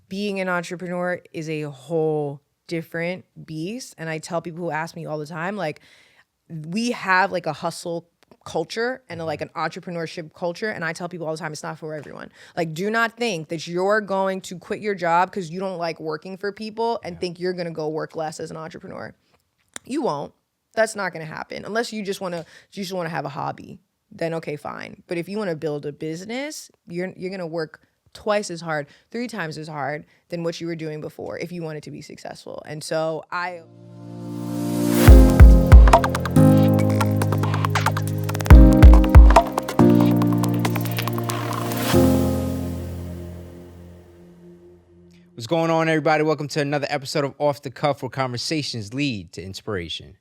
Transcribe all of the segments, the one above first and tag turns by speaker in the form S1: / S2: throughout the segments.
S1: being an entrepreneur is a whole different beast. And I tell people who ask me all the time, like, we have like a hustle culture and like an entrepreneurship culture. And I tell people all the time, it's not for everyone. Like, do not think that you're going to quit your job because you don't like working for people and think you're going to go work less as an entrepreneur. You won't. That's not going to happen unless you just want to have a hobby. Then okay, fine. But if you want to build a business, you're going to work twice as hard, 3 times as hard than what you were doing before if you wanted to be successful. And so
S2: What's going on, everybody? Welcome to another episode of Off the Cuff, where conversations lead to inspiration.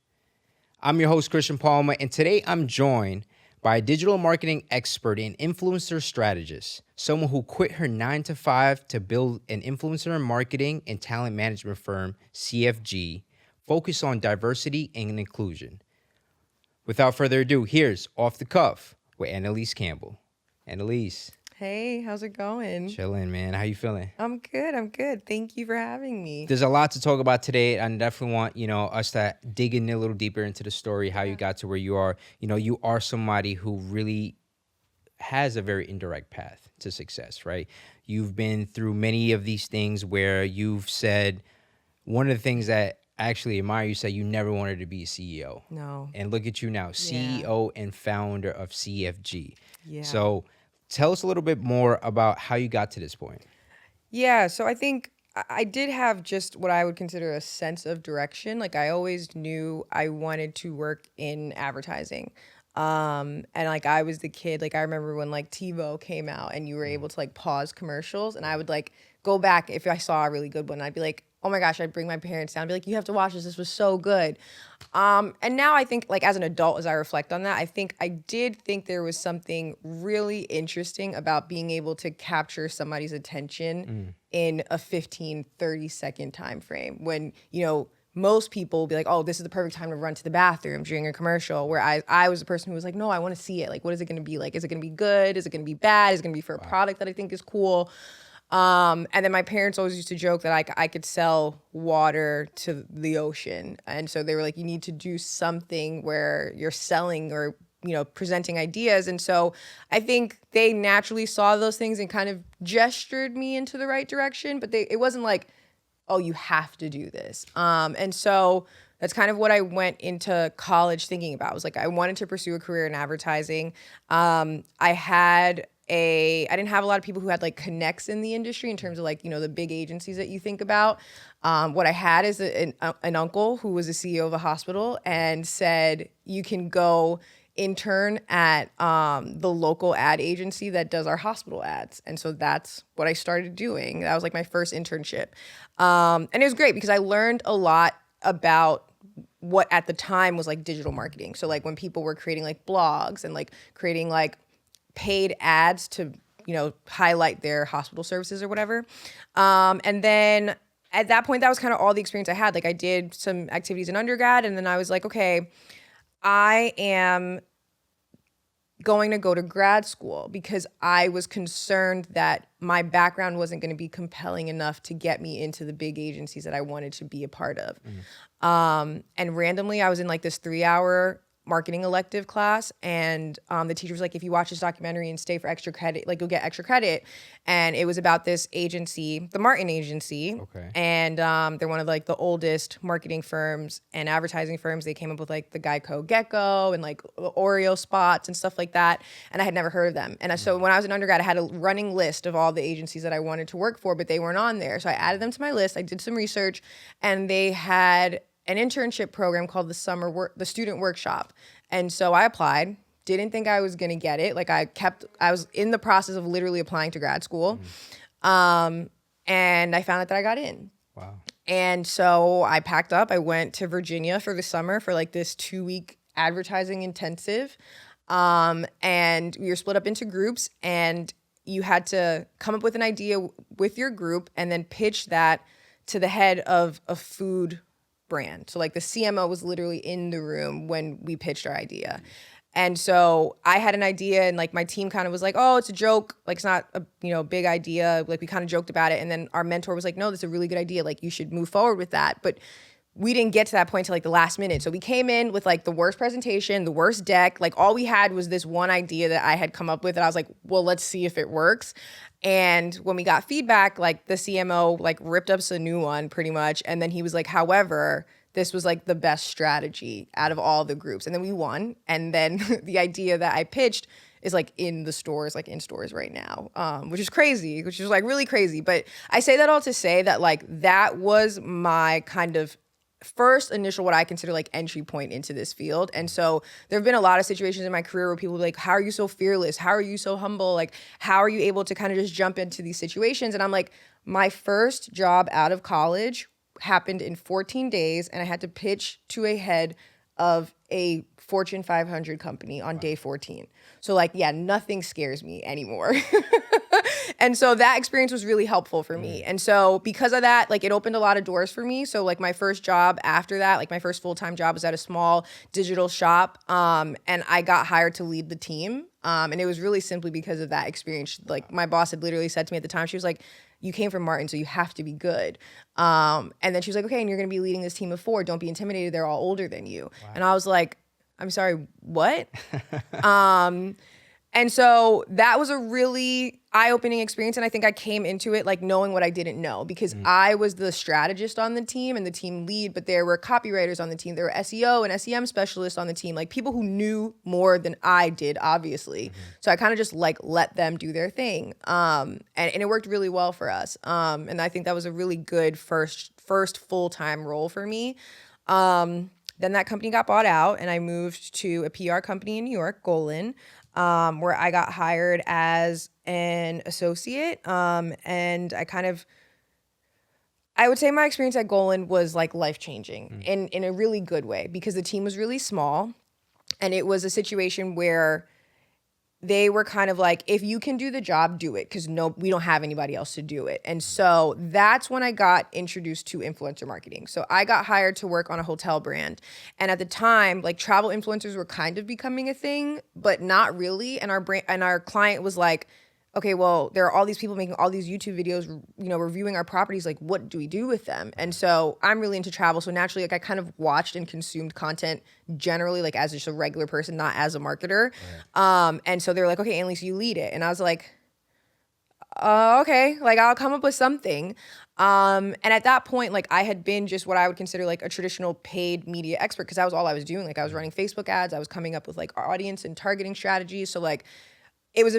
S2: I'm your host, Christian Palmer, and today I'm joined by a digital marketing expert and influencer strategist, someone who quit her 9-to-5 to build an influencer marketing and talent management firm, CFG, focused on diversity and inclusion. Without further ado, here's Off the Cuff with Annelise Campbell. Annelise.
S1: Hey, how's it going?
S2: Chilling, man. How you feeling?
S1: I'm good. Thank you for having me.
S2: There's a lot to talk about today. I definitely want, us to dig in a little deeper into the story, how you got to where you are. You are somebody who really has a very indirect path to success, right? You've been through many of these things where you've said, one of the things that I actually admire, you said you never wanted to be a CEO.
S1: No.
S2: And look at you now, CEO and founder of CFG.
S1: Yeah.
S2: So tell us a little bit more about how you got to this point.
S1: Yeah, so I think I did have just what I would consider a sense of direction. Like, I always knew I wanted to work in advertising. And like, I was the kid, like, I remember when like TiVo came out and you were able to like pause commercials, and I would like go back if I saw a really good one. I'd be like, oh my gosh, I'd bring my parents down and be like, you have to watch this. This was so good. And now I think, like, as an adult, as I reflect on that, I did think there was something really interesting about being able to capture somebody's attention in a 15, 30-second time frame when, most people will be like, oh, this is the perfect time to run to the bathroom during a commercial, where I was the person who was like, no, I want to see it. Like, what is it going to be like? Is it going to be good? Is it going to be bad? Is it going to be for a product that I think is cool? And then my parents always used to joke that I could sell water to the ocean. And so they were like, you need to do something where you're selling or, presenting ideas. And so I think they naturally saw those things and kind of gestured me into the right direction. But it wasn't like, oh, you have to do this. And so that's kind of what I went into college thinking about. I was like, I wanted to pursue a career in advertising. I didn't have a lot of people who had like connects in the industry in terms of like, the big agencies that you think about. What I had is an uncle who was the CEO of a hospital and said, you can go intern at the local ad agency that does our hospital ads. And so that's what I started doing. That was like my first internship. And it was great because I learned a lot about what at the time was like digital marketing. So like when people were creating like blogs and like creating like paid ads to, highlight their hospital services or whatever. And then at that point, that was kind of all the experience I had. Like, I did some activities in undergrad, and then I was like, okay, I am going to go to grad school because I was concerned that my background wasn't going to be compelling enough to get me into the big agencies that I wanted to be a part of. And randomly, I was in like this 3-hour marketing elective class, and the teacher was like, if you watch this documentary and stay for extra credit, like, you'll get extra credit. And it was about this agency, the Martin Agency.
S2: Okay.
S1: And they're one of like the oldest marketing firms and advertising firms. They came up with like the Geico Gecko and like Oreo spots and stuff like that. And I had never heard of them. And so when I was an undergrad, I had a running list of all the agencies that I wanted to work for, but they weren't on there. So I added them to my list. I did some research, and they had an internship program called the Student Workshop. And so I applied, didn't think I was going to get it. Like, I was in the process of literally applying to grad school. And I found out that I got in.
S2: Wow.
S1: And so I packed up, I went to Virginia for the summer for like this 2-week advertising intensive. And we were split up into groups, and you had to come up with an idea with your group and then pitch that to the head of a food brand. So like the CMO was literally in the room when we pitched our idea. And so I had an idea, and like my team kind of was like, oh, it's a joke. Like it's not a big idea. Like we kind of joked about it. And then our mentor was like, no, that's a really good idea. Like you should move forward with that. But we didn't get to that point till like the last minute. So we came in with like the worst presentation, the worst deck. Like all we had was this one idea that I had come up with. And I was like, well, let's see if it works. And when we got feedback, like the CMO like ripped us a new one pretty much. And then he was like, however, this was like the best strategy out of all the groups. And then we won. And then the idea that I pitched is like in the stores, like in stores right now, which is crazy, which is like really crazy. But I say that all to say that like that was my kind of first initial what I consider like entry point into this field. And so there have been a lot of situations in my career where people be like, how are you so fearless? How are you so humble? Like, how are you able to kind of just jump into these situations? And I'm like, my first job out of college happened in 14 days, and I had to pitch to a head of a Fortune 500 company on day 14. So like, yeah, nothing scares me anymore. And so that experience was really helpful for me. And so because of that, like it opened a lot of doors for me. So like my first job after that, like my first full-time job was at a small digital shop. And I got hired to lead the team. And it was really simply because of that experience. Like my boss had literally said to me at the time, she was like, you came from Martin, so you have to be good. And then she was like, okay, and you're going to be leading this team of 4. Don't be intimidated. They're all older than you. Wow. And I was like, I'm sorry, what? And so that was a really eye-opening experience. And I think I came into it like knowing what I didn't know, because I was the strategist on the team and the team lead, but there were copywriters on the team. There were SEO and SEM specialists on the team, like people who knew more than I did, obviously. So I kind of just like let them do their thing. And it worked really well for us. And I think that was a really good first full-time role for me. Then that company got bought out and I moved to a PR company in New York, Golan, where I got hired as an associate. And I would say my experience at Golan was like life-changing in a really good way, because the team was really small and it was a situation where they were kind of like, if you can do the job, do it, because we don't have anybody else to do it. And so that's when I got introduced to influencer marketing. So I got hired to work on a hotel brand. And at the time, like travel influencers were kind of becoming a thing, but not really. And our client was like, okay, well, there are all these people making all these YouTube videos, reviewing our properties. Like, what do we do with them? And so I'm really into travel. So naturally, like I kind of watched and consumed content generally, like as just a regular person, not as a marketer. Right. And so they were like, okay, Annelise, you lead it. And I was like, okay, like I'll come up with something. And at that point, like I had been just what I would consider like a traditional paid media expert, because that was all I was doing. Like I was running Facebook ads. I was coming up with like audience and targeting strategies. So like, it was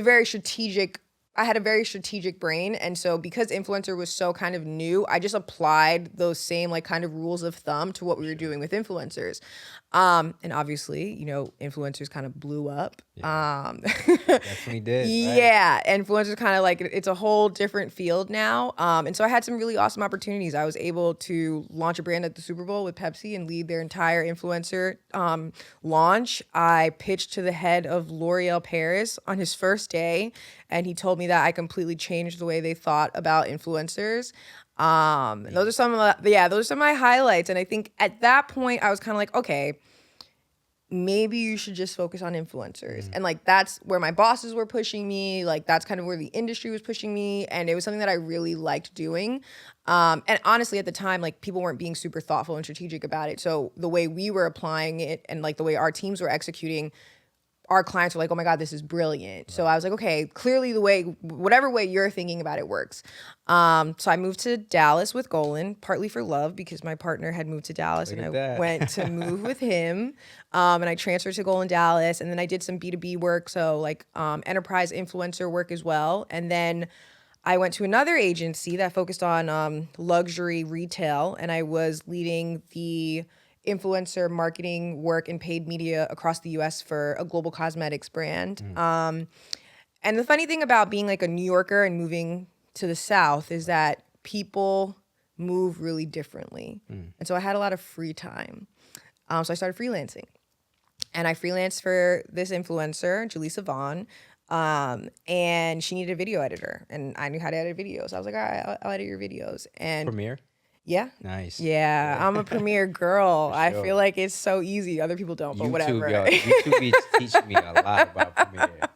S1: I had a very strategic brain. And so because influencer was so kind of new, I just applied those same like kind of rules of thumb to what we were doing with influencers. And obviously, influencers kind of blew up.
S2: Definitely did.
S1: Yeah. Influencers kind of like, it's a whole different field now. And so I had some really awesome opportunities. I was able to launch a brand at the Super Bowl with Pepsi and lead their entire influencer launch. I pitched to the head of L'Oreal Paris on his first day, and he told me that I completely changed the way they thought about influencers. Those are some of my highlights. And I think at that point I was kind of like, okay, maybe you should just focus on influencers. And like, that's where my bosses were pushing me. Like, that's kind of where the industry was pushing me. And it was something that I really liked doing. And honestly, at the time, like people weren't being super thoughtful and strategic about it. So the way we were applying it and like the way our teams were executing, our clients were like, oh my God, this is brilliant. Right. So I was like, okay, clearly whatever way you're thinking about it works. So I moved to Dallas with Golan, partly for love, because my partner had moved to Dallas and I went to move with him. And I transferred to Golan Dallas, and then I did some B2B work. So like enterprise influencer work as well. And then I went to another agency that focused on luxury retail, and I was leading the influencer marketing work and paid media across the US for a global cosmetics brand. And the funny thing about being like a New Yorker and moving to the South is that people move really differently. And so I had a lot of free time. So I started freelancing. And I freelanced for this influencer, Jaleesa Vaughn, and she needed a video editor. And I knew how to edit videos. I was like, all right, I'll edit your videos. And
S2: Premiere?
S1: Yeah.
S2: Nice.
S1: Yeah, I'm a premiere girl.
S2: For
S1: I
S2: sure.
S1: feel like it's so easy. Other people don't, but
S2: YouTube,
S1: whatever.
S2: yo, YouTube is teaching me a lot about Premiere.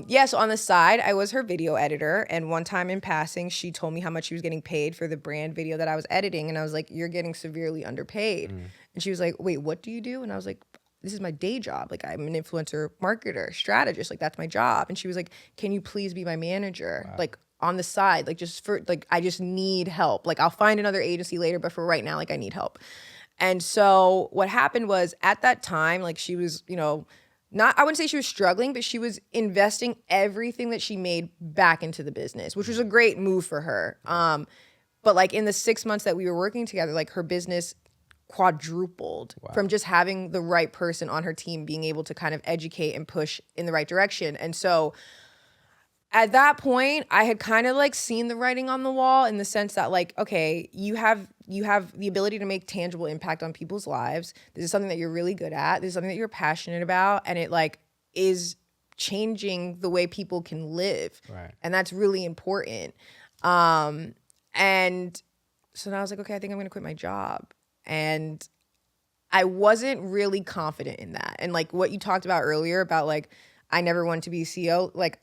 S1: Yeah, so on the side, I was her video editor. And one time in passing, she told me how much she was getting paid for the brand video that I was editing. And I was like, you're getting severely underpaid. And she was like, wait, what do you do? And I was like, this is my day job. Like, I'm an influencer marketer, strategist. Like, that's my job. And she was like, can you please be my manager? Like, on the side, like, just for, like, I just need help. Like, I'll find another agency later, but for right now, like, I need help. And so what happened was at that time, like, she was, not, I wouldn't say she was struggling, but she was investing everything that she made back into the business, which was a great move for her. But like in the 6 months that we were working together, like her business quadrupled from just having the right person on her team, being able to kind of educate and push in the right direction. And so at that point, I had kind of like seen the writing on the wall in the sense that like, okay, you have the ability to make tangible impact on people's lives. This is something that you're really good at. This is something that you're passionate about, and it like is changing the way people can live.
S2: Right.
S1: And that's really important. And so then I was like, okay, I think I'm going to quit my job. And I wasn't really confident in that. And like what you talked about earlier about like, I never wanted to be CEO, like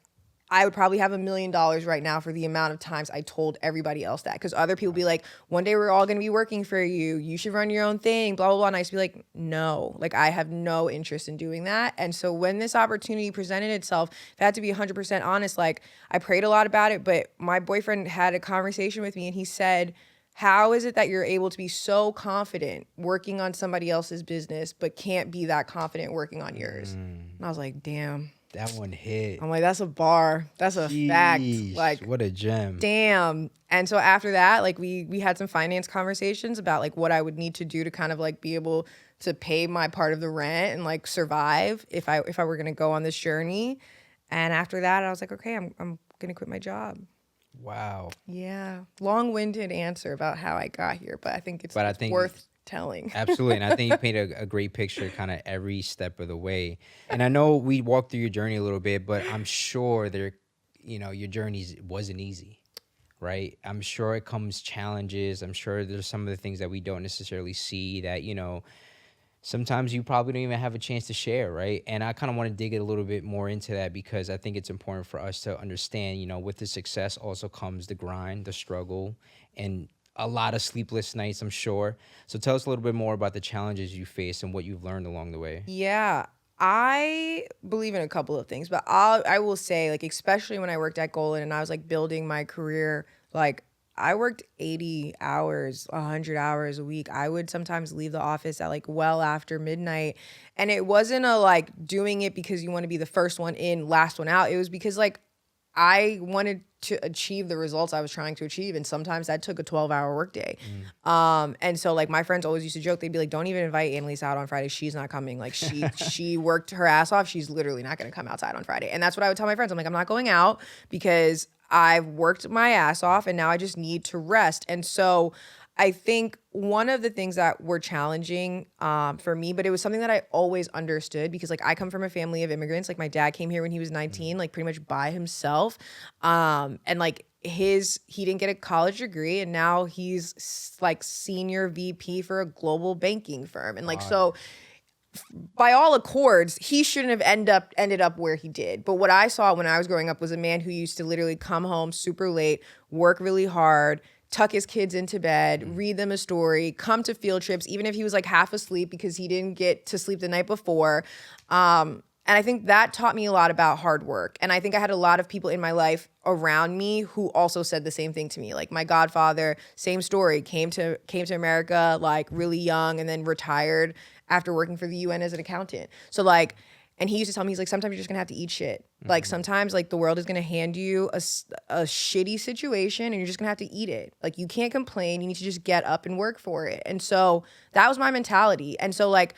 S1: I would probably have $1 million right now for the amount of times I told everybody else that. Because other people be like, one day we're all going to be working for you. You should run your own thing, blah, blah, blah. And I used to be like, no, like I have no interest in doing that. And so when this opportunity presented itself, if I had to be 100% honest, like I prayed a lot about it, but my boyfriend had a conversation with me and he said, how is it that you're able to be so confident working on somebody else's business, but can't be that confident working on yours? And I was like, damn.
S2: That one hit.
S1: I'm like, that's a bar. That's a fact. Like,
S2: what a gem.
S1: Damn. And so after that, like we had some finance conversations about like what I would need to do to kind of like be able to pay my part of the rent and like survive if I were gonna go on this journey. And after that, I was like, okay, I'm gonna quit my job.
S2: Wow.
S1: Yeah. Long-winded answer about how I got here, but I think it's worth telling.
S2: Absolutely. And I think you paint a great picture kind of every step of the way. And I know we walked through your journey a little bit, but I'm sure your journey wasn't easy, right? I'm sure it comes challenges. I'm sure there's some of the things that we don't necessarily see that, sometimes you probably don't even have a chance to share, right? And I kind of want to dig a little bit more into that because I think it's important for us to understand, with the success also comes the grind, the struggle, and a lot of sleepless nights, I'm sure. So tell us a little bit more about the challenges you face and what you've learned along the way.
S1: Yeah, I believe in a couple of things, but I will say, like, especially when I worked at Golan and I was like building my career, like I worked 80 hours, 100 hours a week. I would sometimes leave the office at like well after midnight. And it wasn't a like doing it because you want to be the first one in, last one out. It was because like I wanted to achieve the results I was trying to achieve. And sometimes that took a 12-hour workday. And so like my friends always used to joke, they'd be like, don't even invite Annelise out on Friday. She's not coming. Like she worked her ass off. She's literally not going to come outside on Friday. And that's what I would tell my friends. I'm like, I'm not going out because I've worked my ass off and now I just need to rest. And so I think one of the things that were challenging for me, but it was something that I always understood because like I come from a family of immigrants. Like my dad came here when he was 19, like pretty much by himself. And like he didn't get a college degree and now he's like senior VP for a global banking firm. And like, so by all accords, he shouldn't have ended up where he did. But what I saw when I was growing up was a man who used to literally come home super late, work really hard, tuck his kids into bed, read them a story, come to field trips, even if he was like half asleep because he didn't get to sleep the night before. And I think that taught me a lot about hard work. And I think I had a lot of people in my life around me who also said the same thing to me. Like my godfather, same story, came to America like really young and then retired after working for the UN as an accountant. So like, and he used to tell me, he's like, sometimes you're just gonna have to eat shit. Like sometimes like the world is gonna hand you a shitty situation and you're just gonna have to eat it. Like you can't complain, you need to just get up and work for it. And so that was my mentality. And so like,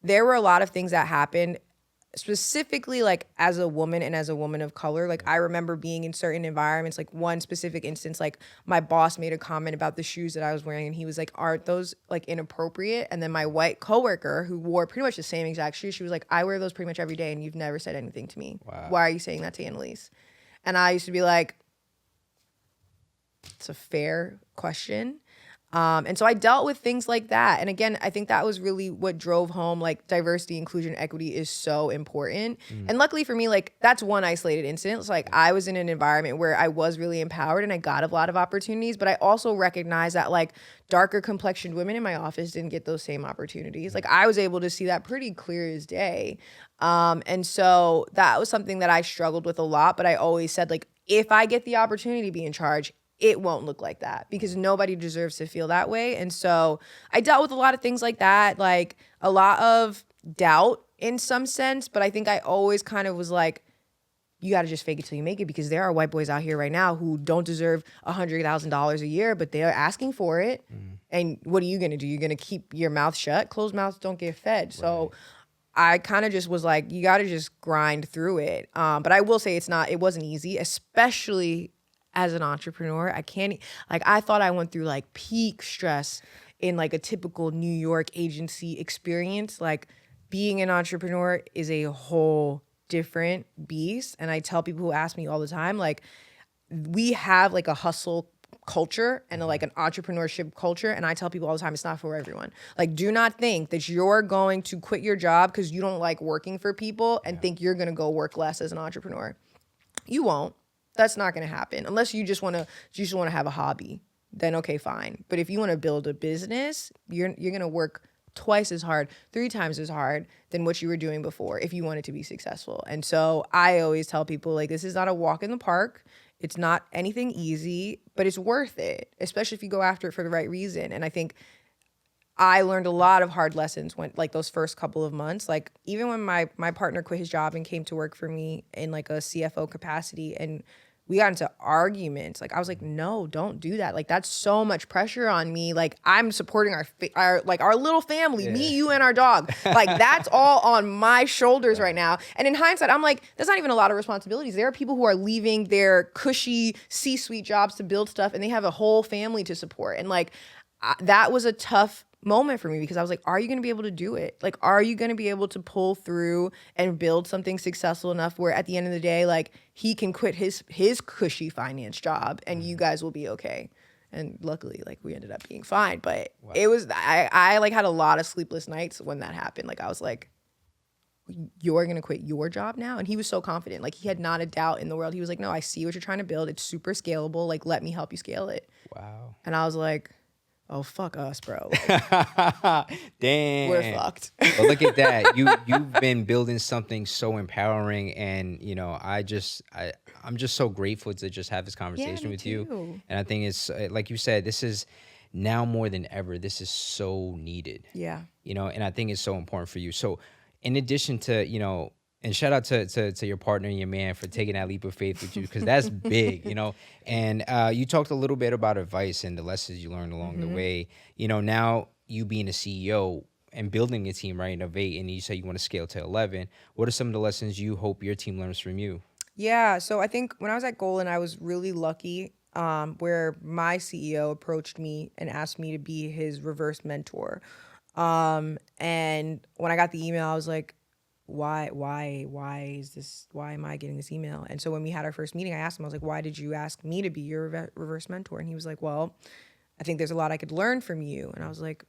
S1: there were a lot of things that happened specifically like as a woman and as a woman of color. Like I remember being in certain environments, like one specific instance, like my boss made a comment about the shoes that I was wearing and he was like, aren't those like inappropriate? And then my white coworker who wore pretty much the same exact shoes, she was like, I wear those pretty much every day and you've never said anything to me.
S2: Wow.
S1: Why are you saying that to Annelise? And I used to be like, it's a fair question. And so I dealt with things like that. And again, I think that was really what drove home, like, diversity, inclusion, equity is so important. And luckily for me, like, that's one isolated incident. So, like, I was in an environment where I was really empowered and I got a lot of opportunities, but I also recognize that, like, darker complexioned women in my office didn't get those same opportunities. Like, I was able to see that pretty clear as day. And so that was something that I struggled with a lot, but I always said, like, if I get the opportunity to be in charge, it won't look like that, because nobody deserves to feel that way. And so I dealt with a lot of things like that, like a lot of doubt in some sense, but I think I always kind of was like, you got to just fake it till you make it, because there are white boys out here right now who don't deserve $100,000 a year, but they are asking for it. And what are you going to do? You're going to keep your mouth shut? Closed mouths don't get fed. So I kind of just was like, you got to just grind through it. But I will say it wasn't easy, especially as an entrepreneur. I thought I went through like peak stress in like a typical New York agency experience. Like, being an entrepreneur is a whole different beast. And I tell people who ask me all the time, like, we have like a hustle culture and like an entrepreneurship culture. And I tell people all the time, it's not for everyone. Like, do not think that you're going to quit your job because you don't like working for people and think you're going to go work less as an entrepreneur. You won't. That's not going to happen unless you just want to have a hobby. Then okay, fine. But if you want to build a business, you're going to work twice as hard, 3 times as hard than what you were doing before if you wanted to be successful. And so I always tell people, like, this is not a walk in the park. It's not anything easy, but it's worth it, especially if you go after it for the right reason. And I think I learned a lot of hard lessons when, like, those first couple of months. Like, even when my partner quit his job and came to work for me in like a CFO capacity, and we got into arguments. Like, I was like, no, don't do that. Like, that's so much pressure on me. Like, I'm supporting our little family, me, you, and our dog. Like, that's all on my shoulders right now. And in hindsight, I'm like, there's not even a lot of responsibilities. There are people who are leaving their cushy C-suite jobs to build stuff, and they have a whole family to support. And like, that was a tough moment for me, because I was like, are you going to be able to do it? Like, are you going to be able to pull through and build something successful enough where at the end of the day, like, he can quit his cushy finance job and you guys will be okay? And luckily, like, we ended up being fine. But it was, I like had a lot of sleepless nights when that happened. Like, I was like, you're going to quit your job now? And he was so confident. Like, he had not a doubt in the world. He was like, no, I see what you're trying to build. It's super scalable. Like, let me help you scale it.
S2: Wow.
S1: And I was like, oh, fuck us, bro.
S2: Damn.
S1: We're fucked.
S2: But look at that. You've been building something so empowering, and you know, I'm just so grateful to just have this conversation with you. And I think it's like you said, this is now more than ever. This is so needed.
S1: Yeah.
S2: You know, and I think it's so important for you. So, in addition to, you know, and shout out to your partner and your man for taking that leap of faith with you, because that's big, you know. And you talked a little bit about advice and the lessons you learned along the way. You know, now you being a CEO and building a team, right, of 8, and you say you want to scale to 11. What are some of the lessons you hope your team learns from you?
S1: Yeah, so I think when I was at Golden, I was really lucky where my CEO approached me and asked me to be his reverse mentor. And when I got the email, I was like, why am I getting this email? And so when we had our first meeting, I asked him, I was like, why did you ask me to be your reverse mentor? And he was like, well, I think there's a lot I could learn from you. And I was like,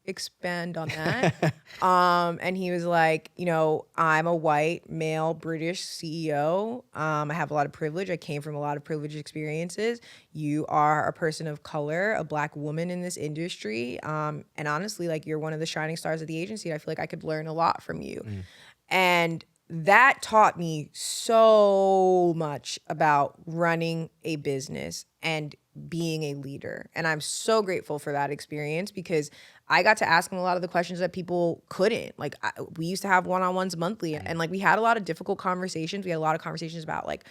S1: expand on that. And he was like, you know, I'm a white male British CEO. I have a lot of privilege. I came from a lot of privileged experiences. You are a person of color, a Black woman in this industry. And honestly, like, you're one of the shining stars of the agency. I feel like I could learn a lot from you. And that taught me so much about running a business and being a leader. And I'm so grateful for that experience, because I got to ask him a lot of the questions that people couldn't. Like, we used to have one-on-ones monthly, and like, we had a lot of difficult conversations. We had a lot of conversations about like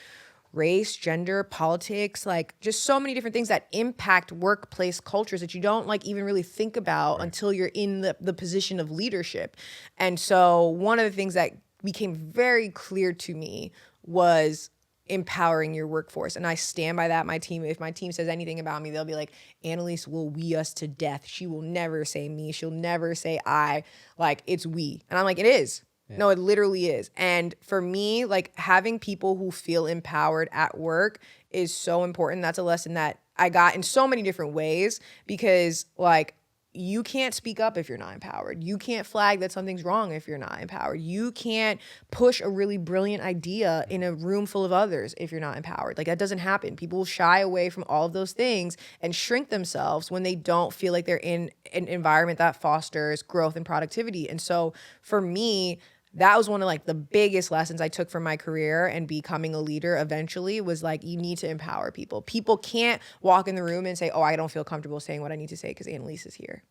S1: race, gender, politics, like just so many different things that impact workplace cultures that you don't like even really think about until you're in the position of leadership. And so one of the things that became very clear to me was empowering your workforce. And I stand by that. My team, if my team says anything about me, they'll be like, Annelise will we us to death. She will never say me. She'll never say I. Like, it's we. And I'm like, it is. Yeah. No, it literally is. And for me, like, having people who feel empowered at work is so important. That's a lesson that I got in so many different ways because like you can't speak up if you're not empowered. You can't flag that something's wrong if you're not empowered. You can't push a really brilliant idea in a room full of others if you're not empowered. Like that doesn't happen. People will shy away from all of those things and shrink themselves when they don't feel like they're in an environment that fosters growth and productivity. And so for me, that was one of like the biggest lessons I took from my career and becoming a leader eventually was like, you need to empower people. People can't walk in the room and say, oh, I don't feel comfortable saying what I need to say because Annelise is here.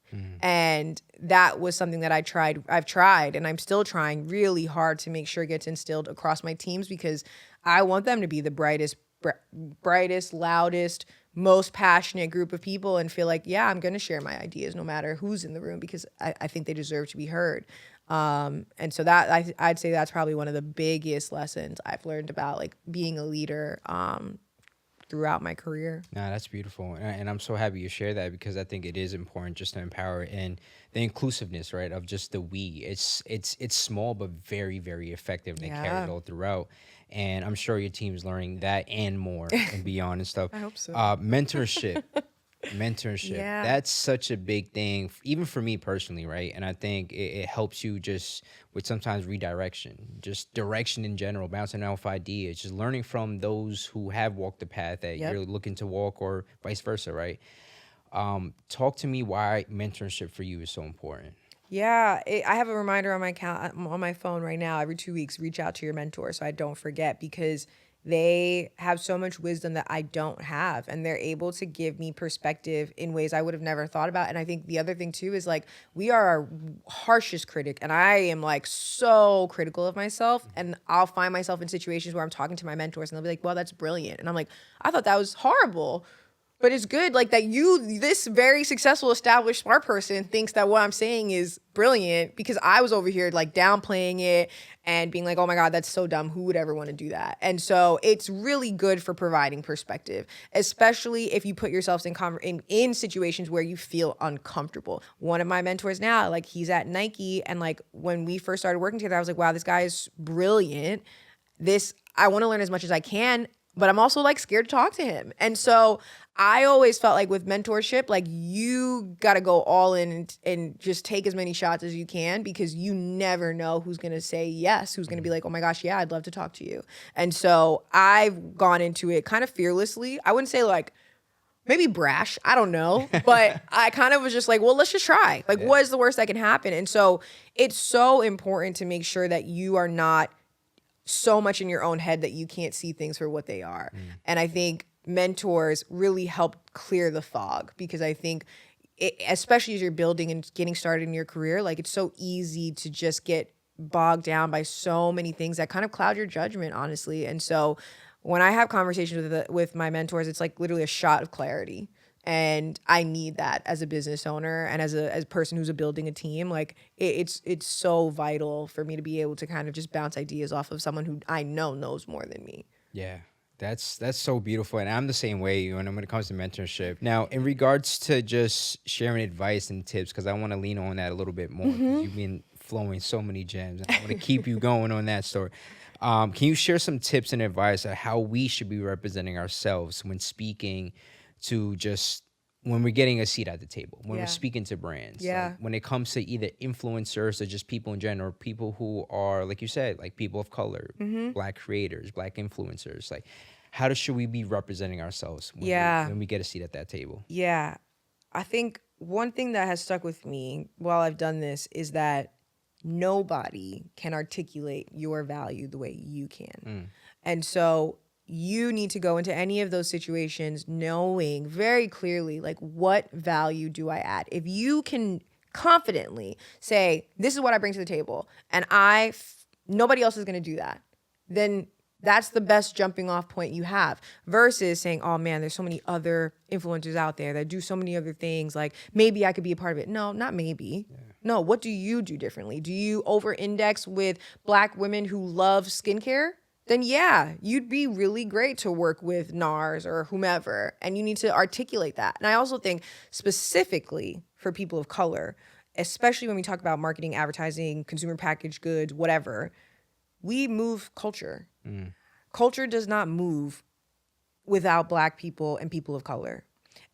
S1: And that was something that I've tried, and I'm still trying really hard to make sure it gets instilled across my teams because I want them to be the brightest, loudest, most passionate group of people and feel like, yeah, I'm going to share my ideas no matter who's in the room because I think they deserve to be heard. And so that I'd say that's probably one of the biggest lessons I've learned about like being a leader throughout my career.
S2: No, that's beautiful, and I'm so happy you share that because I think it is important just to empower and the inclusiveness, right, of just the we. It's small but very, very effective, and they carry it all throughout. And I'm sure your team's learning that and more and beyond and stuff.
S1: I hope so.
S2: Mentorship.
S1: Yeah.
S2: That's such a big thing, even for me personally, right? And I think it helps you just with sometimes redirection, just direction in general, bouncing off ideas, just learning from those who have walked the path that you're looking to walk or vice versa, right? Talk to me why mentorship for you is so important.
S1: Yeah, I have a reminder on my phone right now. Every 2 weeks, reach out to your mentor so I don't forget because they have so much wisdom that I don't have, and they're able to give me perspective in ways I would have never thought about. And I think the other thing too is like we are our harshest critic, and I am like so critical of myself, and I'll find myself in situations where I'm talking to my mentors and they'll be like, well, that's brilliant. And I'm like, I thought that was horrible. But it's good like that this very successful, established, smart person thinks that what I'm saying is brilliant because I was over here like downplaying it and being like, oh my God, that's so dumb. Who would ever want to do that? And so it's really good for providing perspective, especially if you put yourselves in situations where you feel uncomfortable. One of my mentors now, like he's at Nike, and like when we first started working together, I was like, wow, this guy is brilliant. I want to learn as much as I can, but I'm also like scared to talk to him. And so I always felt like with mentorship, like you got to go all in and just take as many shots as you can because you never know who's going to say yes, who's going to be like, oh my gosh, yeah, I'd love to talk to you. And so I've gone into it kind of fearlessly. I wouldn't say like maybe brash, I don't know, but I kind of was just like, well, let's just try. Like, what is the worst that can happen? And so it's so important to make sure that you are not so much in your own head that you can't see things for what they are. And I think mentors really help clear the fog because I think especially as you're building and getting started in your career, like it's so easy to just get bogged down by so many things that kind of cloud your judgment, honestly. And so when I have conversations with my mentors, it's like literally a shot of clarity. And I need that as a business owner and as a person who's building a team. Like it's so vital for me to be able to kind of just bounce ideas off of someone who I know knows more than me.
S2: Yeah. That's so beautiful. And I'm the same way when it comes to mentorship. Now, in regards to just sharing advice and tips, because I want to lean on that a little bit more. 'Cause you've been flowing so many gems. And I want to keep you going on that story. Can you share some tips and advice on how we should be representing ourselves when speaking to just when we're getting a seat at the table, when we're speaking to brands, like when it comes to either influencers or just people in general, people who are, like you said, like people of color, Black creators, Black influencers, like should we be representing ourselves when we get a seat at that table?
S1: Yeah. I think one thing that has stuck with me while I've done this is that nobody can articulate your value the way you can. And so you need to go into any of those situations knowing very clearly, like, what value do I add? If you can confidently say, this is what I bring to the table, and nobody else is going to do that, then that's the best jumping off point you have versus saying, oh man, there's so many other influencers out there that do so many other things. Like maybe I could be a part of it. No, not maybe. No, what do you do differently? Do you over index with Black women who love skincare? Then yeah, you'd be really great to work with NARS or whomever, and you need to articulate that. And I also think specifically for people of color, especially when we talk about marketing, advertising, consumer packaged goods, whatever, we move culture. Culture does not move without Black people and people of color.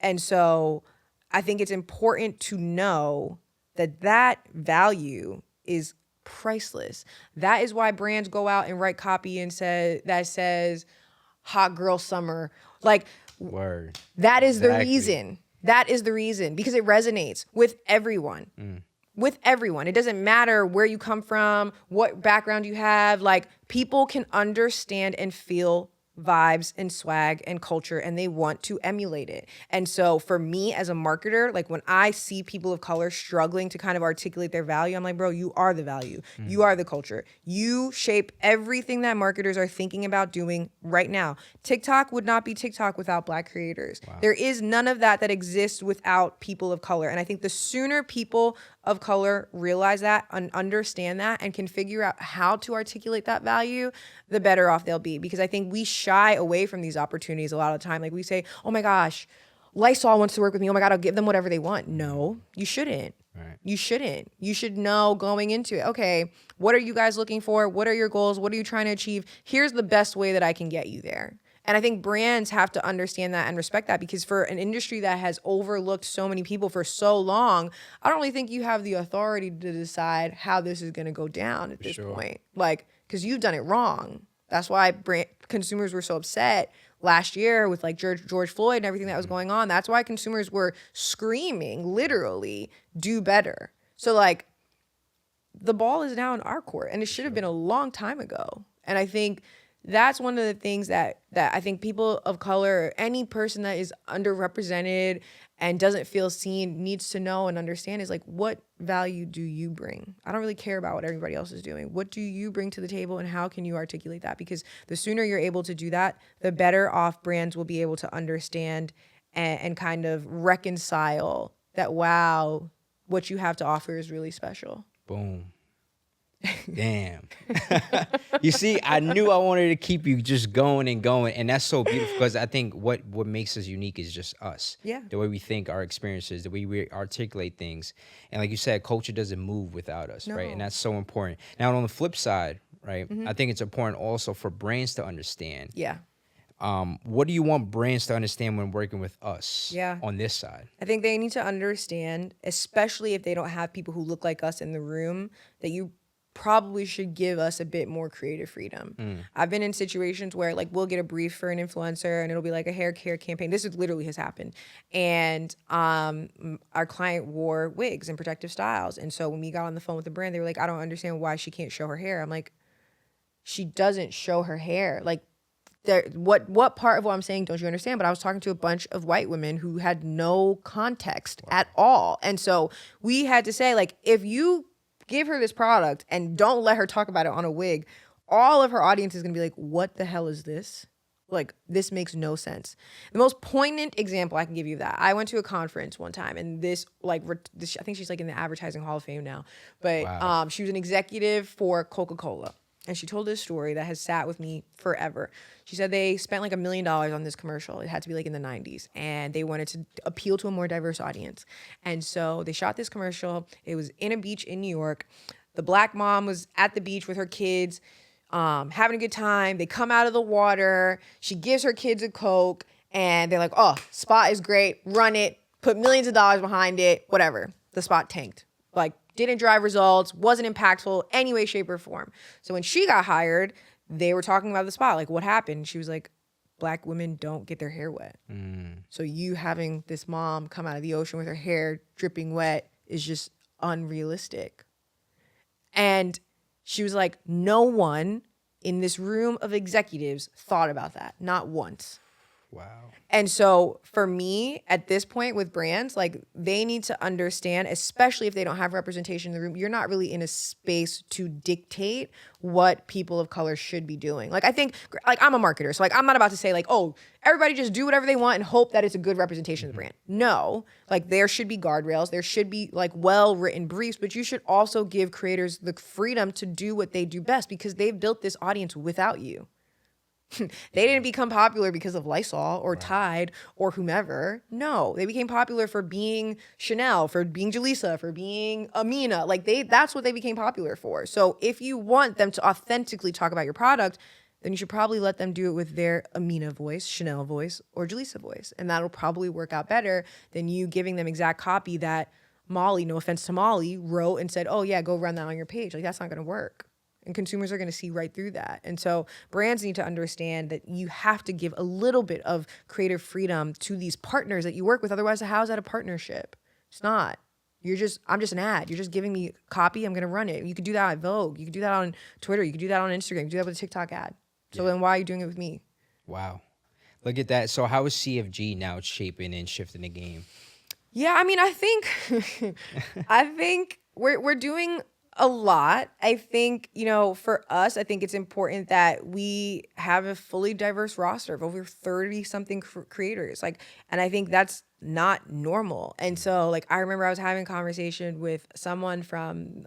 S1: And so I think it's important to know that that value is priceless. That is why brands go out and write copy and says hot girl summer. Like,
S2: Word.
S1: that is the
S2: Exactly.
S1: reason. That is the reason, because it resonates with everyone. With everyone. It doesn't matter where you come from, what background you have. Like, people can understand and feel vibes and swag and culture, and they want to emulate it. And so for me as a marketer, like when I see people of color struggling to kind of articulate their value, I'm like, bro, you are the value. You are the culture. You shape everything that marketers are thinking about doing right now. TikTok would not be TikTok without Black creators. Wow. There is none of that exists without people of color. And I think the sooner people of color realize that and understand that and can figure out how to articulate that value, the better off they'll be. Because I think we shy away from these opportunities a lot of the time. Like, we say, oh my gosh, Lysol wants to work with me. Oh my God, I'll give them whatever they want. No, you shouldn't. Right. You shouldn't. You should know going into it, okay, what are you guys looking for? What are your goals? What are you trying to achieve? Here's the best way that I can get you there. And I think brands have to understand that and respect that, because for an industry that has overlooked so many people for so long, I don't really think you have the authority to decide how this is going to go down at this point. Like, because you've done it wrong. That's why consumers were so upset last year with like George Floyd and everything that was going on. That's why consumers were screaming, literally, do better. So like, the ball is now in our court, and it should have been a long time ago. And I think that's one of the things that I think people of color, any person that is underrepresented and doesn't feel seen, needs to know and understand is like, what value do you bring? I don't really care about what everybody else is doing. What do you bring to the table, and how can you articulate that? Because the sooner you're able to do that, the better off brands will be able to understand and kind of reconcile that, wow, what you have to offer is really special.
S2: Boom. Damn. You see, I knew I wanted to keep you just going and going. And that's so beautiful, because I think what makes us unique is just us.
S1: Yeah.
S2: The way we think, our experiences, the way we articulate things. And like you said, culture doesn't move without us, right? And that's so important. Now, on the flip side, right, I think it's important also for brands to understand.
S1: Yeah.
S2: What do you want brands to understand when working with us
S1: Yeah.
S2: on this side?
S1: I think they need to understand, especially if they don't have people who look like us in the room, that you probably should give us a bit more creative freedom. I've been in situations where like we'll get a brief for an influencer and it'll be like a hair care campaign. This is literally has happened. And our client wore wigs and protective styles. And so when we got on the phone with the brand, they were like, I don't understand why she can't show her hair. I'm like, she doesn't show her hair. Like, what part of what I'm saying don't you understand? But I was talking to a bunch of white women who had no context at all. And so we had to say, like, if you give her this product and don't let her talk about it on a wig, all of her audience is going to be like, what the hell is this? Like, this makes no sense. The most poignant example I can give you of that, I went to a conference one time, and this, I think she's like in the Advertising Hall of Fame now, but wow. She was an executive for Coca-Cola. And she told this story that has sat with me forever. She said they spent like $1 million on this commercial. It had to be like in the 90s. And they wanted to appeal to a more diverse audience. And so they shot this commercial. It was in a beach in New York. The Black mom was at the beach with her kids, having a good time. They come out of the water. She gives her kids a Coke. And they're like, oh, spot is great. Run it. Put millions of dollars behind it. Whatever. The spot tanked. Like, didn't drive results, wasn't impactful any way, shape, or form. So when she got hired, they were talking about the spot, like what happened? She was like, Black women don't get their hair wet. So you having this mom come out of the ocean with her hair dripping wet is just unrealistic. And she was like, no one in this room of executives thought about that, not once.
S2: Wow.
S1: And so for me, at this point with brands, like they need to understand, especially if they don't have representation in the room, you're not really in a space to dictate what people of color should be doing. Like I think, like I'm a marketer, so like I'm not about to say like, oh, everybody just do whatever they want and hope that it's a good representation of the brand. No, like there should be guardrails, there should be like well-written briefs, but you should also give creators the freedom to do what they do best because they've built this audience without you. They didn't become popular because of Lysol or Tide or whomever. No, they became popular for being Chanel, for being Jalisa, for being Amina. Like that's what they became popular for. So if you want them to authentically talk about your product, then you should probably let them do it with their Amina voice, Chanel voice, or Jaleesa voice. And that'll probably work out better than you giving them exact copy that Molly, no offense to Molly, wrote and said, oh yeah, go run that on your page. Like, that's not going to work. And consumers are going to see right through that. And so brands need to understand that you have to give a little bit of creative freedom to these partners that you work with. Otherwise, how's that a partnership? It's not. I'm just an ad. You're just giving me copy. I'm going to run it. You could do that at Vogue. You could do that on Twitter. You could do that on Instagram. You could do that with a TikTok ad. So then why are you doing it with me?
S2: Wow. Look at that. So how is CFG now shaping and shifting the game?
S1: Yeah, I mean, I think we're doing a lot. I think, for us, I think it's important that we have a fully diverse roster of over 30 something creators. And I think that's not normal. And so I remember I was having a conversation with someone from,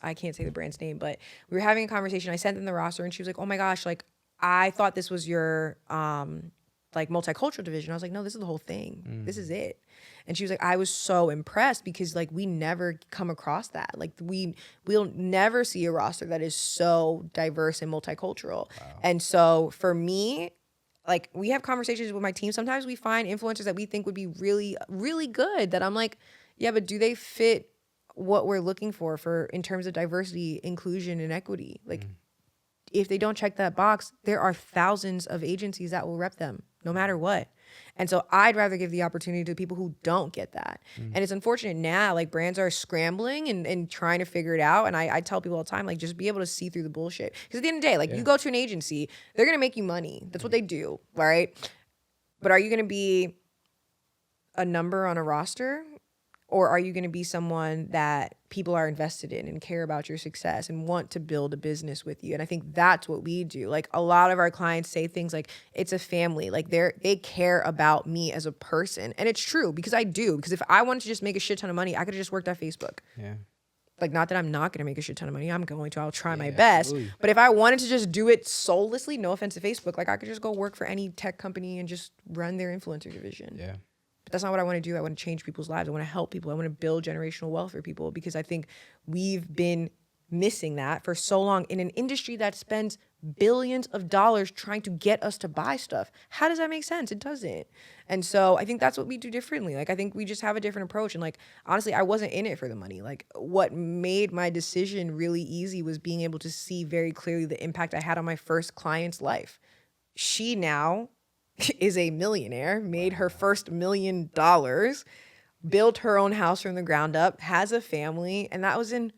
S1: I can't say the brand's name, but we were having a conversation. I sent them the roster and she was like, oh my gosh, I thought this was your, multicultural division. I was like, no, this is the whole thing. This is it. And she was like, I was so impressed because we never come across that. We'll never see a roster that is so diverse and multicultural. Wow. And so for me, we have conversations with my team. Sometimes we find influencers that we think would be really, really good that I'm like, yeah, but do they fit what we're looking for in terms of diversity, inclusion, and equity? If they don't check that box, there are thousands of agencies that will rep them no matter what. And so I'd rather give the opportunity to people who don't get that. And it's unfortunate now, brands are scrambling and trying to figure it out. And I tell people all the time, just be able to see through the bullshit. Because at the end of the day, you go to an agency, they're going to make you money. That's what they do, right? But are you going to be a number on a roster? Or are you going to be someone that people are invested in and care about your success and want to build a business with you? And I think that's what we do. A lot of our clients say things like, it's a family. They care about me as a person. And it's true because I do. Because if I wanted to just make a shit ton of money, I could have just worked at Facebook.
S2: Yeah.
S1: Not that I'm not going to make a shit ton of money. I'm going to. I'll try my best.
S2: Absolutely.
S1: But if I wanted to just do it soullessly, no offense to Facebook, I could just go work for any tech company and just run their influencer division.
S2: Yeah.
S1: But that's not what I want to do. I want to change people's lives. I want to help people. I want to build generational wealth for people because I think we've been missing that for so long in an industry that spends billions of dollars trying to get us to buy stuff. How does that make sense? It doesn't. And so I think that's what we do differently. I think we just have a different approach. And honestly, I wasn't in it for the money. What made my decision really easy was being able to see very clearly the impact I had on my first client's life. She now is a millionaire, made her first $1 million, built her own house from the ground up, has a family, and that was in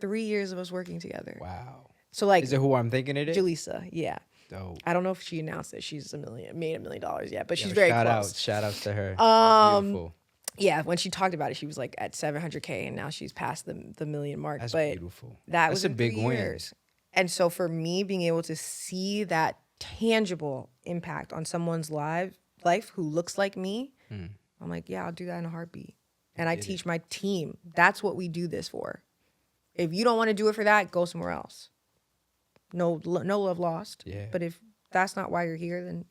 S1: 3 years of us working together.
S2: Wow.
S1: So
S2: is it who I'm thinking it is?
S1: Jaleesa, yeah.
S2: Dope.
S1: I don't know if she announced that she's made $1 million yet, but she's very close.
S2: Shout outs to her. Beautiful.
S1: Yeah, when she talked about it, she was at 700K, and now she's past the million mark.
S2: That's
S1: but
S2: beautiful.
S1: That was
S2: a
S1: in
S2: big
S1: 3 years. And so for me, being able to see that tangible impact on someone's life who looks like me, I'm like, yeah, I'll do that in a heartbeat. And I teach my team, that's what we do this for. If you don't want to do it for that, go somewhere else. No love lost.
S2: Yeah.
S1: But if that's not why you're here, then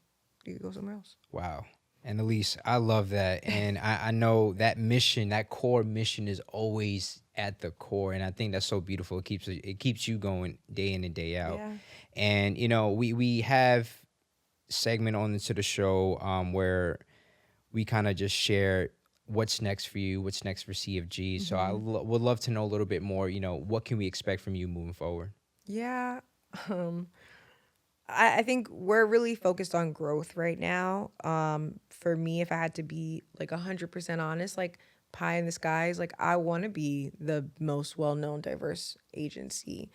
S1: you can go somewhere else.
S2: Wow. Annelise, I love that. And I know that mission, that core mission is always at the core. And I think that's so beautiful. It keeps you going day in and day out.
S1: Yeah.
S2: And, we have segment on into the show where we kind of just share what's next for you, what's next for CFG. Mm-hmm. So I would love to know a little bit more, what can we expect from you moving forward?
S1: Yeah. I think we're really focused on growth right now. For me, if I had to be 100% honest, pie in the skies, I want to be the most well-known diverse agency.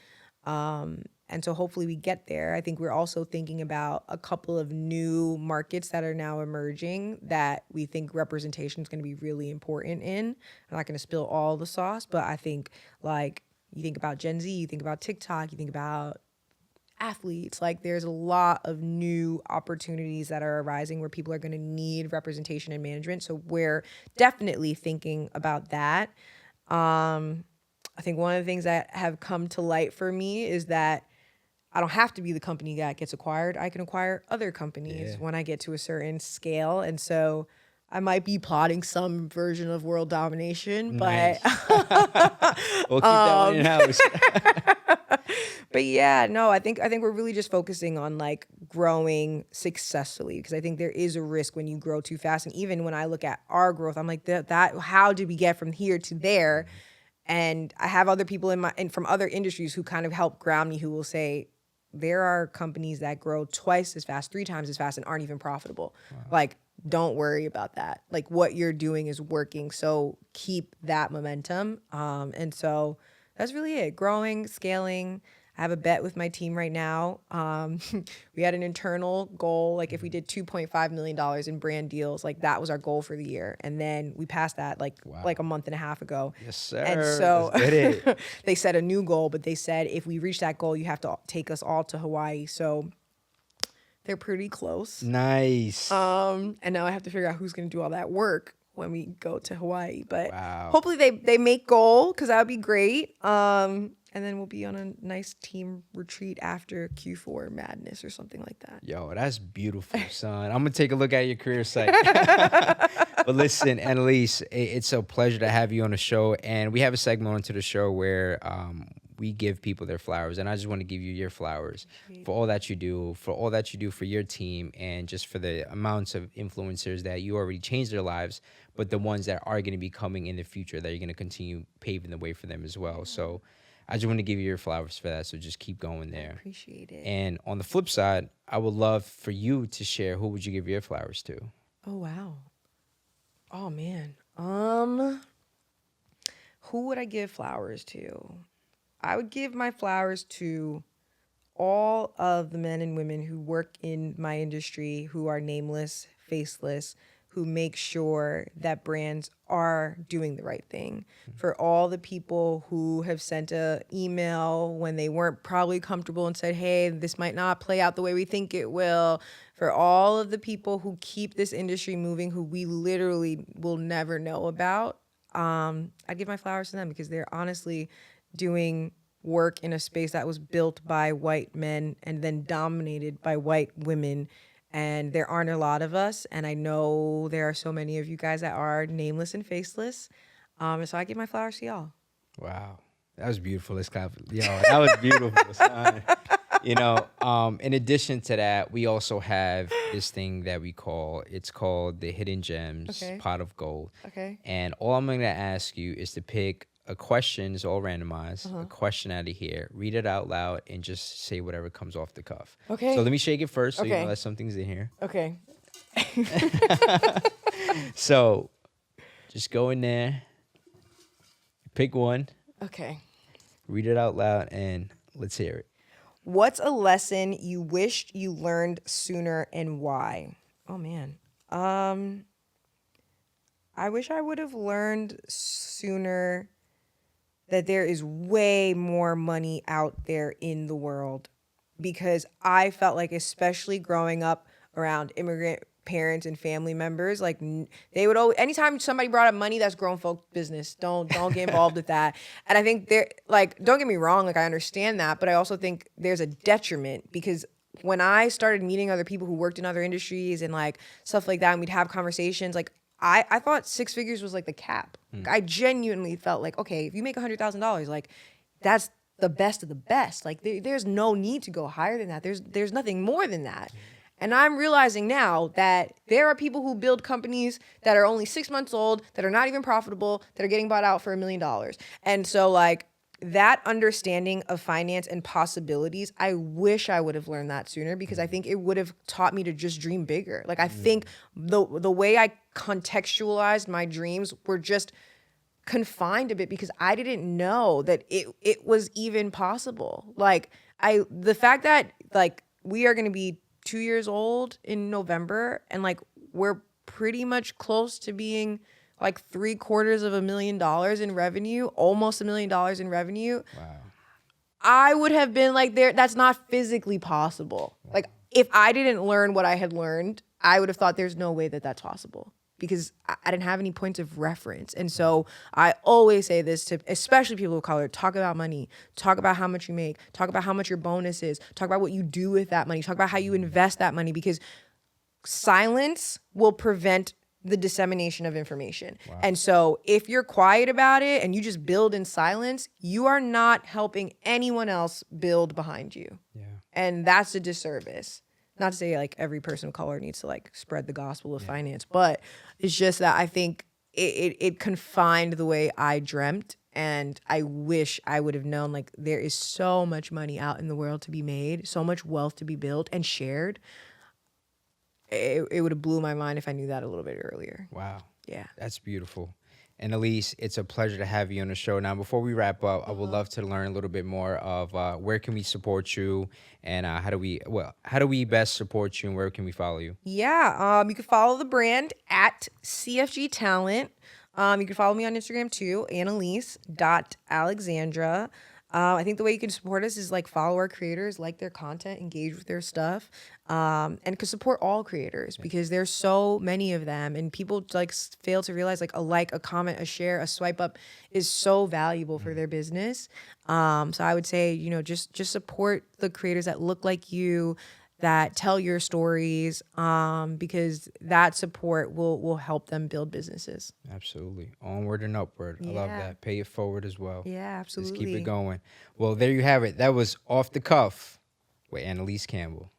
S1: And so hopefully we get there. I think we're also thinking about a couple of new markets that are now emerging that we think representation is going to be really important in. I'm not going to spill all the sauce, but I think you think about Gen Z, you think about TikTok, you think about athletes, there's a lot of new opportunities that are arising where people are going to need representation and management. So we're definitely thinking about that. I think one of the things that have come to light for me is that I don't have to be the company that gets acquired. I can acquire other companies when I get to a certain scale. And so I might be plotting some version of world domination,
S2: nice.
S1: but
S2: we'll keep that one in house.
S1: But yeah, no, I think we're really just focusing on like growing successfully, because I think there is a risk when you grow too fast. And even when I look at our growth, I'm like, that how did we get from here to there? And I have other people and from other industries who kind of help ground me, who will say there are companies that grow twice as fast, 3 times as fast, and aren't even profitable. Like, don't worry about that. Like, what you're doing is working. So keep that momentum. And so that's really it. Growing, scaling. I have a bet with my team right now. We had an internal goal. Like, if we did $2.5 million in brand deals, like that was our goal for the year. And then we passed that like a month and a half ago.
S2: Yes, sir.
S1: And so
S2: Let's get it.
S1: they set a new goal, but they said if we reach that goal, you have to take us all to Hawaii. So they're pretty close.
S2: Nice.
S1: And now I have to figure out who's going to do all that work when we go to Hawaii. But
S2: Wow.
S1: hopefully they make goal, because that would be great. And then we'll be on a nice team retreat after Q4 madness or something like that.
S2: Yo, that's beautiful, son. I'm going to take a look at your career site. But listen, Annelise, it's a pleasure to have you on the show. And we have a segment onto the show where we give people their flowers. And I just want to give you your flowers for all that you do, for your team, and just for the amounts of influencers that you already changed their lives, but the ones that are going to be coming in the future that you're going to continue paving the way for them as well. So I just want to give you your flowers for that. So just keep going there.
S1: I appreciate it.
S2: And on the flip side, I would love for you to share, who would you give your flowers to?
S1: Oh, wow. Oh, man. Who would I give flowers to? I would give my flowers to all of the men and women who work in my industry, who are nameless, faceless, who make sure that brands are doing the right thing. For all the people who have sent an email when they weren't probably comfortable and said, hey, this might not play out the way we think it will. For all of the people who keep this industry moving, who we literally will never know about, I'd give my flowers to them, because they're honestly doing work in a space that was built by white men and then dominated by white women. And there aren't a lot of us. And I know there are so many of you guys that are nameless and faceless. And so I give my flowers to y'all.
S2: Wow. That was beautiful. Yo, that was beautiful, son. You know, in addition to that, we also have this thing that it's called the Hidden Gems Pot of Gold.
S1: Okay.
S2: And all I'm going to ask you is to pick a question. It's all randomized, a question out of here, read it out loud, and just say whatever comes off the cuff.
S1: Okay.
S2: So let me shake it first, so you
S1: Okay.
S2: know that something's in here.
S1: Okay.
S2: So just go in there, pick one,
S1: Okay.
S2: read it out loud, and let's hear it.
S1: What's a lesson you wished you learned sooner, and why? Oh, man. I wish I would have learned sooner that there is way more money out there in the world, because I felt like, especially growing up around immigrant parents and family members, like they would always, anytime somebody brought up money, that's grown folk business. Don't get involved with that. And I think don't get me wrong, like I understand that, but I also think there's a detriment, because when I started meeting other people who worked in other industries and like stuff like that, and we'd have conversations, like I thought 6 figures was like the cap. I genuinely felt like, okay, if you make $100,000, like that's the best of the best. Like there's no need to go higher than that. There's nothing more than that. And I'm realizing now that there are people who build companies that are only 6 months old, that are not even profitable, that are getting bought out for $1 million. And so like that understanding of finance and possibilities, I wish I would have learned that sooner, because I think it would have taught me to just dream bigger. Like I think the way I contextualized my dreams were just confined a bit, because I didn't know that it was even possible. Like the fact that like we are going to be 2 years old in November, and like we're pretty much close to being like $750,000 in revenue, almost $1 million in revenue.
S2: Wow.
S1: I would have been like, that's not physically possible. Wow. Like if I didn't learn what I had learned, I would have thought there's no way that that's possible, because I didn't have any points of reference. And so I always say this to especially people of color: talk about money, talk about how much you make, talk about how much your bonus is, talk about what you do with that money, talk about how you invest that money, because silence will prevent the dissemination of information.
S2: Wow.
S1: And so if you're quiet about it and you just build in silence, you are not helping anyone else build behind you.
S2: Yeah.
S1: And that's a disservice. Not to say like every person of color needs to like spread the gospel of finance, but it's just that I think it confined the way I dreamt. And I wish I would have known like there is so much money out in the world to be made, so much wealth to be built and shared. It would have blew my mind if I knew that a little bit earlier.
S2: Wow.
S1: Yeah.
S2: That's beautiful. And Annelise, it's a pleasure to have you on the show. Now, before we wrap up, I would love to learn a little bit more of where can we support you, and how do we best support you, and where can we follow you?
S1: Yeah. You can follow the brand at CFG Talent. You can follow me on Instagram too, Annelise.Alexandra. I think the way you can support us is like follow our creators, like their content, engage with their stuff, and can support all creators because there's so many of them, and people like fail to realize like a comment, a share, a swipe up is so valuable for their business. So I would say just support the creators that look like you, that tell your stories, because that support will help them build businesses.
S2: Absolutely. Onward and upward. I love
S1: Yeah.
S2: that. Pay it forward as well.
S1: Yeah,
S2: Just keep
S1: absolutely.
S2: it going. Well, there you have it. That was Off the Cuff with Annelise Campbell.